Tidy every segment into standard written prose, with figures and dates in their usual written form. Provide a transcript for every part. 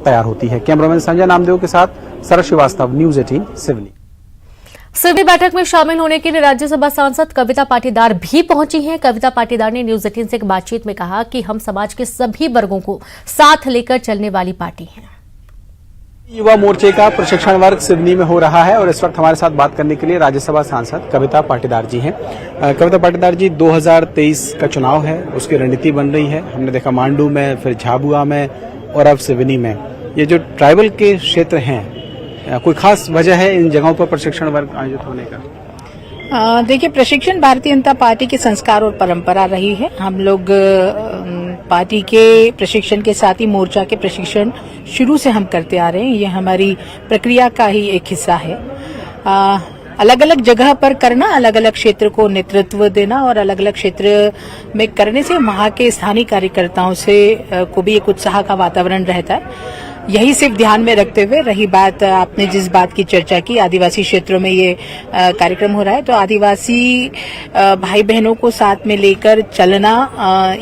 तैयार होती है। कैमरामैन संजय नामदेव के साथ सरस श्रीवास्तव, न्यूज 18 सिवनी। सिवनी बैठक में शामिल होने के लिए राज्यसभा सांसद कविता पाटीदार भी पहुंची हैं। कविता पाटीदार ने न्यूज 18 से एक बातचीत में कहा कि हम समाज के सभी वर्गों को साथ लेकर चलने वाली पार्टी हैं। युवा मोर्चे का प्रशिक्षण वर्ग सिवनी में हो रहा है और इस वक्त हमारे साथ बात करने के लिए राज्यसभा सांसद कविता पाटीदार जी हैं। कविता पाटीदार जी, 2023 का चुनाव है, उसकी रणनीति बन रही है। हमने देखा मांडू में, फिर झाबुआ में और अब सिवनी में। ये जो ट्राइबल के क्षेत्र हैं, कोई खास वजह है इन जगहों पर प्रशिक्षण वर्ग आयोजित होने का? देखिए, प्रशिक्षण भारतीय जनता पार्टी के संस्कार और परंपरा रही है। हम लोग पार्टी के प्रशिक्षण के साथ ही मोर्चा के प्रशिक्षण शुरू से हम करते आ रहे हैं। ये हमारी प्रक्रिया का ही एक हिस्सा है। अलग अलग जगह पर करना, अलग अलग क्षेत्र को नेतृत्व देना और अलग अलग क्षेत्र में करने से वहां के स्थानीय कार्यकर्ताओं से को भी एक उत्साह का वातावरण रहता है। यही सिर्फ ध्यान में रखते हुए रही बात, आपने जिस बात की चर्चा की, आदिवासी क्षेत्रों में ये कार्यक्रम हो रहा है, तो आदिवासी भाई बहनों को साथ में लेकर चलना,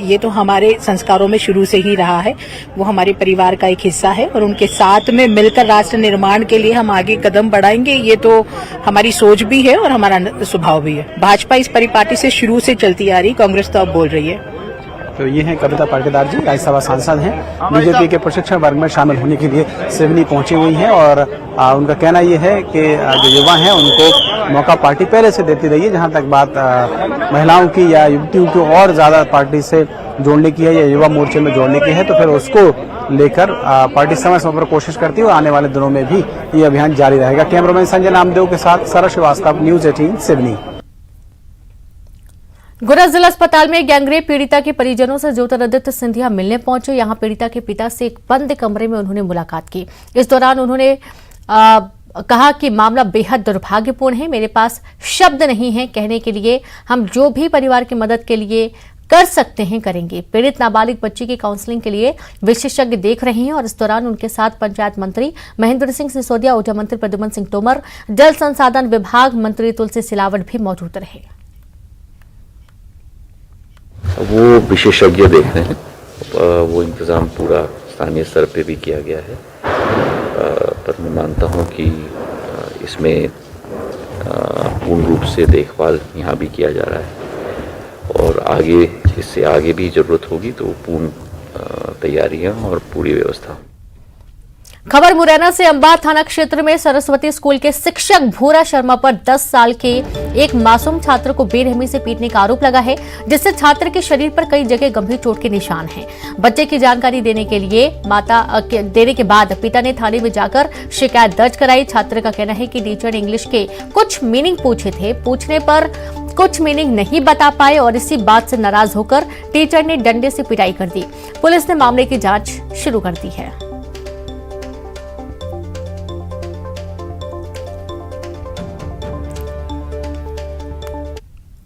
ये तो हमारे संस्कारों में शुरू से ही रहा है। वो हमारे परिवार का एक हिस्सा है और उनके साथ में मिलकर राष्ट्र निर्माण के लिए हम आगे कदम बढ़ाएंगे, ये तो हमारी सोच भी है और हमारा स्वभाव भी है। भाजपा इस परिपाटी से शुरू से चलती आ रही, कांग्रेस तो अब बोल रही है। तो ये हैं कविता पाटीदार जी, राज्यसभा सांसद हैं, बीजेपी के प्रशिक्षण वर्ग में शामिल होने के लिए सिवनी पहुंची हुई हैं और उनका कहना ये है कि जो युवा हैं उनको मौका पार्टी पहले से देती रही है। जहां तक बात महिलाओं की या युवतियों को और ज्यादा पार्टी से जोड़ने की है या युवा मोर्चे में जोड़ने की है, तो फिर उसको लेकर पार्टी समय समय पर कोशिश करती है और आने वाले दिनों में भी ये अभियान जारी रहेगा। कैमरामैन संजय नामदेव के साथ सरस श्रीवास्तव, न्यूज 18 सिवनी। गुना जिला अस्पताल में गैंगरेप पीड़िता के परिजनों से ज्योतिरादित्य सिंधिया मिलने पहुंचे। यहां पीड़िता के पिता से एक बंद कमरे में उन्होंने मुलाकात की। इस दौरान उन्होंने कहा कि मामला बेहद दुर्भाग्यपूर्ण है, मेरे पास शब्द नहीं है कहने के लिए। हम जो भी परिवार की मदद के लिए कर सकते हैं करेंगे। पीड़ित नाबालिग बच्ची की काउंसलिंग के लिए विशेषज्ञ देख रहे हैं और इस दौरान उनके साथ पंचायत मंत्री महेंद्र सिंह सिसोदिया, ऊर्जा मंत्री प्रद्युम्न सिंह तोमर, जल संसाधन विभाग मंत्री तुलसी सिलावट भी मौजूद रहे। वो विशेषज्ञ देख रहे हैं, वो इंतजाम पूरा स्थानीय स्तर पे भी किया गया है, पर मैं मानता हूँ कि इसमें पूर्ण रूप से देखभाल यहाँ भी किया जा रहा है और आगे इससे आगे भी जरूरत होगी तो पूर्ण तैयारियां और पूरी व्यवस्था। खबर मुरैना से। अंबाह थाना क्षेत्र में सरस्वती स्कूल के शिक्षक भूरा शर्मा पर 10 साल के एक मासूम छात्र को बेरहमी से पीटने का आरोप लगा है, जिससे छात्र के शरीर पर कई जगह गंभीर चोट के निशान हैं। बच्चे की जानकारी देने के बाद पिता ने थाने में जाकर शिकायत दर्ज कराई। छात्र का कहना है कि टीचर ने इंग्लिश के कुछ मीनिंग पूछे थे, पूछने पर कुछ मीनिंग नहीं बता पाए और इसी बात से नाराज होकर टीचर ने डंडे से पिटाई कर दी। पुलिस ने मामले की जांच शुरू कर दी है।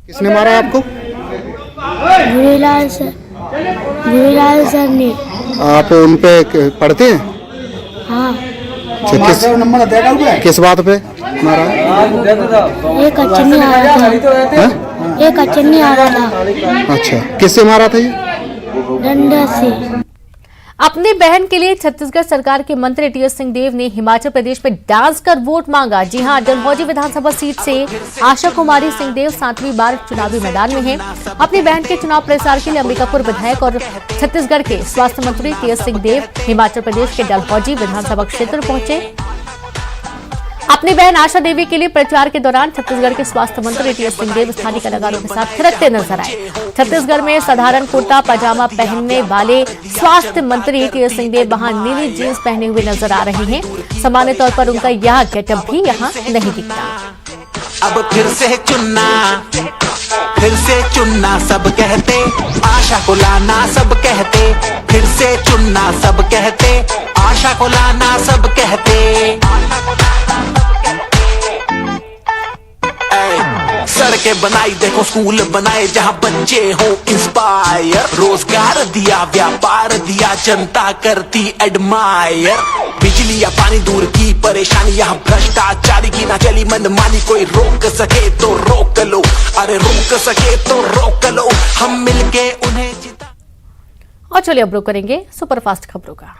किसने मारा आपको? भूरीलाल सर ने। आप उन पे पढ़ते हैं? हाँ। किस बात पे मारा? एक अचन्नी आ रहा था। एक अचन्नी आ रहा था। अच्छा, किससे मारा था ये? डंडे से। अपनी बहन के लिए छत्तीसगढ़ सरकार के मंत्री टीएस सिंहदेव ने हिमाचल प्रदेश में डांस कर वोट मांगा। जी हां, डलहौजी विधानसभा सीट से आशा कुमारी सिंहदेव 7वीं बार चुनावी मैदान में हैं। अपनी बहन के चुनाव प्रचार के लिए अंबिकापुर विधायक और छत्तीसगढ़ के स्वास्थ्य मंत्री टीएस सिंहदेव हिमाचल प्रदेश के डलहौजी विधानसभा क्षेत्र पहुंचे। अपनी बहन आशा देवी के लिए प्रचार के दौरान छत्तीसगढ़ के स्वास्थ्य मंत्री टीएस सिंहदेव स्थानीय कलाकारों के साथ थिरकते नजर आए। छत्तीसगढ़ में साधारण कुर्ता पजामा पहनने वाले स्वास्थ्य मंत्री टीएस सिंहदेव वहां नीली जींस पहने हुए नजर आ रहे हैं। सामान्य तौर पर उनका यह गेटअप भी यहां नहीं दिखता। अब फिर से चुनना सब कहते, आशा को लाना सब कहते, फिर से चुनना सब कहते, आशा को लाना सब कहते। सड़कें बनाई देखो, स्कूल बनाए जहां बच्चे हो इंस्पायर, रोजगार दिया, व्यापार दिया, जनता करती एडमायर। बिजली या पानी दूर की परेशानी, यहाँ भ्रष्टाचारी की ना चली मनमानी। कोई रोक सके तो रोक लो, अरे रोक सके तो रोक लो, हम मिलके उन्हें जिता। और चलिए अब रुक करेंगे सुपरफास्ट खबरों का।